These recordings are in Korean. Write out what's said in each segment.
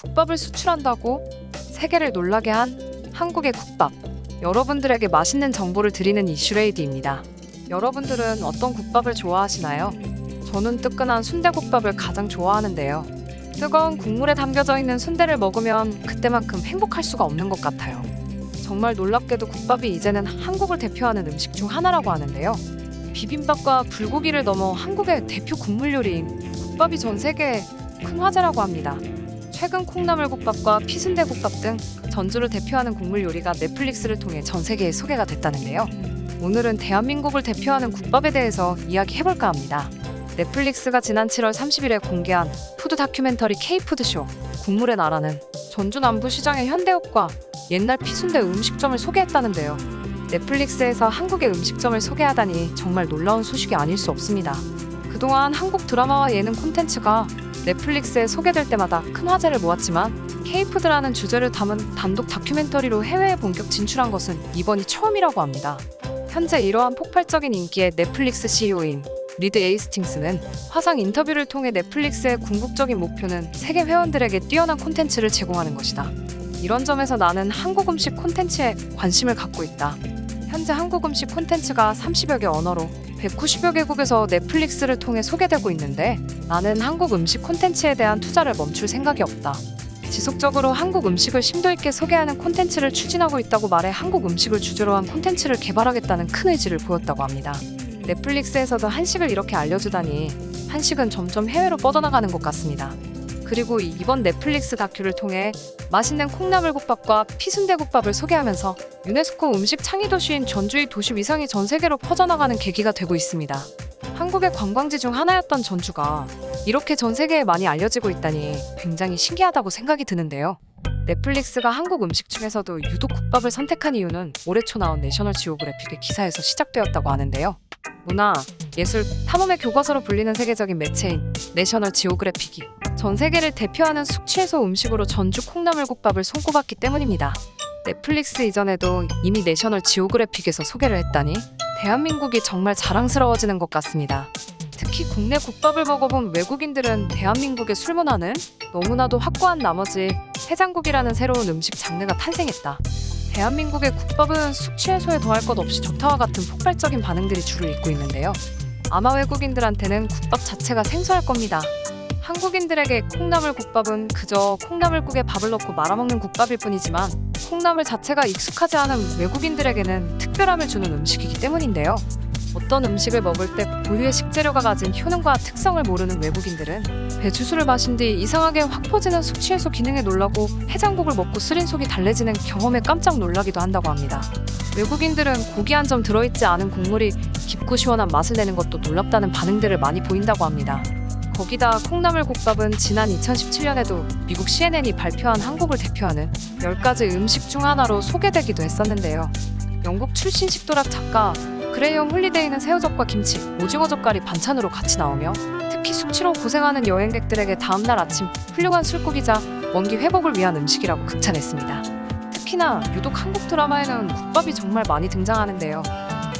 국밥을 수출한다고 세계를 놀라게 한 한국의 국밥. 여러분들에게 맛있는 정보를 드리는 이슈레이디입니다. 여러분들은 어떤 국밥을 좋아하시나요? 저는 뜨끈한 순대국밥을 가장 좋아하는데요. 뜨거운 국물에 담겨져 있는 순대를 먹으면 그때만큼 행복할 수가 없는 것 같아요. 정말 놀랍게도 국밥이 이제는 한국을 대표하는 음식 중 하나라고 하는데요. 비빔밥과 불고기를 넘어 한국의 대표 국물 요리인 국밥이 전 세계에 큰 화제라고 합니다. 최근 콩나물국밥과 피순대국밥 등 전주를 대표하는 국물 요리가 넷플릭스를 통해 전 세계에 소개가 됐다는데요. 오늘은 대한민국을 대표하는 국밥에 대해서 이야기해볼까 합니다. 넷플릭스가 지난 7월 30일에 공개한 푸드 다큐멘터리 K푸드쇼 국물의 나라는 전주 남부시장의 현대업과 옛날 피순대 음식점을 소개했다는데요. 넷플릭스에서 한국의 음식점을 소개하다니 정말 놀라운 소식이 아닐 수 없습니다. 그동안 한국 드라마와 예능 콘텐츠가 넷플릭스에 소개될 때마다 큰 화제를 모았지만 K푸드라는 주제를 담은 단독 다큐멘터리로 해외에 본격 진출한 것은 이번이 처음이라고 합니다. 현재 이러한 폭발적인 인기의 넷플릭스 CEO인 리드 에이스팅스는 화상 인터뷰를 통해 넷플릭스의 궁극적인 목표는 세계 회원들에게 뛰어난 콘텐츠를 제공하는 것이다. 이런 점에서 나는 한국 음식 콘텐츠에 관심을 갖고 있다. 현재 한국 음식 콘텐츠가 30여 개 언어로 190여 개국에서 넷플릭스를 통해 소개되고 있는데 나는 한국 음식 콘텐츠에 대한 투자를 멈출 생각이 없다. 지속적으로 한국 음식을 심도 있게 소개하는 콘텐츠를 추진하고 있다고 말해 한국 음식을 주제로 한 콘텐츠를 개발하겠다는 큰 의지를 보였다고 합니다. 넷플릭스에서도 한식을 이렇게 알려주다니 한식은 점점 해외로 뻗어나가는 것 같습니다. 그리고 이번 넷플릭스 다큐를 통해 맛있는 콩나물국밥과 피순대국밥을 소개하면서 유네스코 음식 창의 도시인 전주의 도시 위상이 전 세계로 퍼져나가는 계기가 되고 있습니다. 한국의 관광지 중 하나였던 전주가 이렇게 전 세계에 많이 알려지고 있다니 굉장히 신기하다고 생각이 드는데요. 넷플릭스가 한국 음식 중에서도 유독 국밥을 선택한 이유는 올해 초 나온 내셔널 지오그래픽의 기사에서 시작되었다고 하는데요. 문화, 예술, 탐험의 교과서로 불리는 세계적인 매체인 내셔널 지오그래픽이 전 세계를 대표하는 숙취해소 음식으로 전주 콩나물국밥을 손꼽았기 때문입니다. 넷플릭스 이전에도 이미 내셔널 지오그래픽에서 소개를 했다니 대한민국이 정말 자랑스러워지는 것 같습니다. 특히 국내 국밥을 먹어본 외국인들은 대한민국의 술문화는 너무나도 확고한 나머지 해장국이라는 새로운 음식 장르가 탄생했다. 대한민국의 국밥은 숙취 해소에 더할 것 없이 좋다와 같은 폭발적인 반응들이 줄을 잇고 있는데요. 아마 외국인들한테는 국밥 자체가 생소할 겁니다. 한국인들에게 콩나물국밥은 그저 콩나물국에 밥을 넣고 말아먹는 국밥일 뿐이지만 콩나물 자체가 익숙하지 않은 외국인들에게는 특별함을 주는 음식이기 때문인데요. 어떤 음식을 먹을 때 고유의 식재료가 가진 효능과 특성을 모르는 외국인들은 배주스를 마신 뒤 이상하게 확 퍼지는 숙취해소 기능에 놀라고 해장국을 먹고 쓰린 속이 달래지는 경험에 깜짝 놀라기도 한다고 합니다. 외국인들은 고기 한 점 들어있지 않은 국물이 깊고 시원한 맛을 내는 것도 놀랍다는 반응들을 많이 보인다고 합니다. 거기다 콩나물국밥은 지난 2017년에도 미국 CNN이 발표한 한국을 대표하는 10가지 음식 중 하나로 소개되기도 했었는데요. 영국 출신 식도락 작가 그레이엄 홀리데이는 새우젓과 김치, 오징어 젓갈이 반찬으로 같이 나오며 특히 숙취로 고생하는 여행객들에게 다음날 아침 훌륭한 술국이자 원기 회복을 위한 음식이라고 극찬했습니다. 특히나 유독 한국 드라마에는 국밥이 정말 많이 등장하는데요.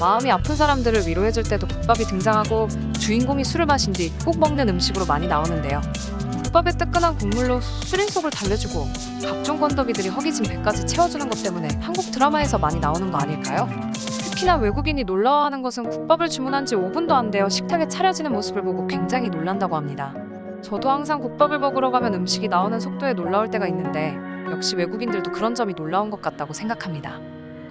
마음이 아픈 사람들을 위로해줄 때도 국밥이 등장하고 주인공이 술을 마신 뒤 꼭 먹는 음식으로 많이 나오는데요. 국밥의 뜨끈한 국물로 쓰린 속을 달래주고 각종 건더기들이 허기진 배까지 채워주는 것 때문에 한국 드라마에서 많이 나오는 거 아닐까요? 특히나 외국인이 놀라워하는 것은 국밥을 주문한 지 5분도 안 되어 식탁에 차려지는 모습을 보고 굉장히 놀란다고 합니다. 저도 항상 국밥을 먹으러 가면 음식이 나오는 속도에 놀라울 때가 있는데 역시 외국인들도 그런 점이 놀라운 것 같다고 생각합니다.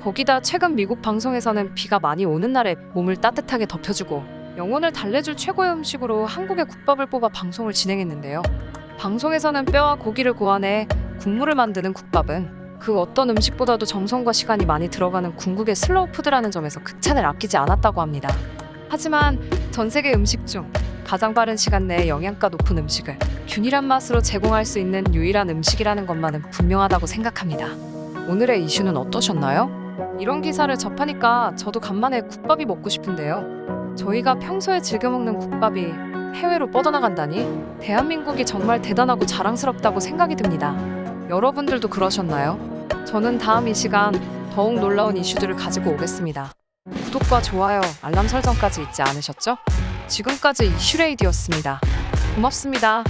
거기다 최근 미국 방송에서는 비가 많이 오는 날에 몸을 따뜻하게 덮여주고 영혼을 달래줄 최고의 음식으로 한국의 국밥을 뽑아 방송을 진행했는데요. 방송에서는 뼈와 고기를 고안해 국물을 만드는 국밥은 그 어떤 음식보다도 정성과 시간이 많이 들어가는 궁극의 슬로우 푸드라는 점에서 극찬을 아끼지 않았다고 합니다. 하지만 전 세계 음식 중 가장 빠른 시간 내에 영양가 높은 음식을 균일한 맛으로 제공할 수 있는 유일한 음식이라는 것만은 분명하다고 생각합니다. 오늘의 이슈는 어떠셨나요? 이런 기사를 접하니까 저도 간만에 국밥이 먹고 싶은데요. 저희가 평소에 즐겨 먹는 국밥이 해외로 뻗어나간다니 대한민국이 정말 대단하고 자랑스럽다고 생각이 듭니다. 여러분들도 그러셨나요? 저는 다음 이 시간 더욱 놀라운 이슈들을 가지고 오겠습니다. 구독과 좋아요, 알람 설정까지 잊지 않으셨죠? 지금까지 이슈레이디였습니다. 고맙습니다.